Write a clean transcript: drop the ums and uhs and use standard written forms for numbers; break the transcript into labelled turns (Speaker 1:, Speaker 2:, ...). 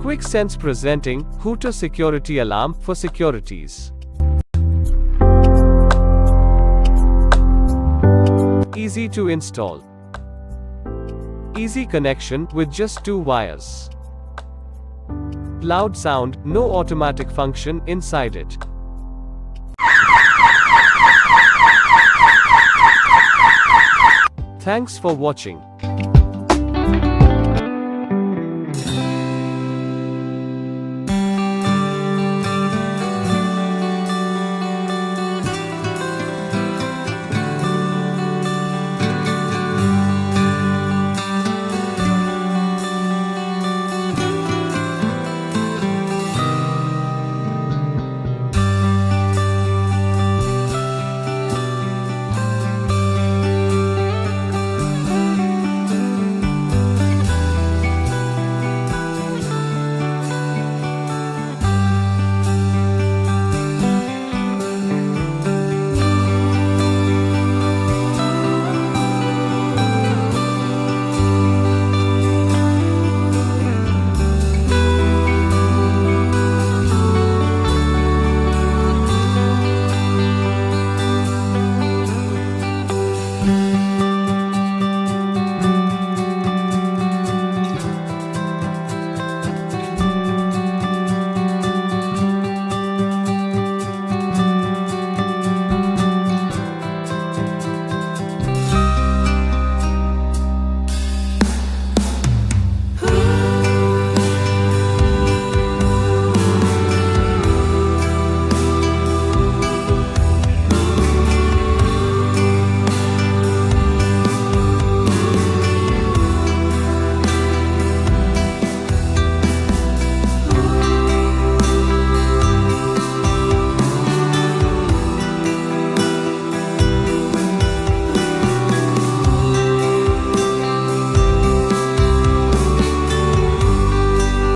Speaker 1: Quick Sense presenting Hooter Security Alarm for Securities. Easy to install. Easy connection with just 2 wires. Loud sound, no automatic function inside it. Thanks for watching.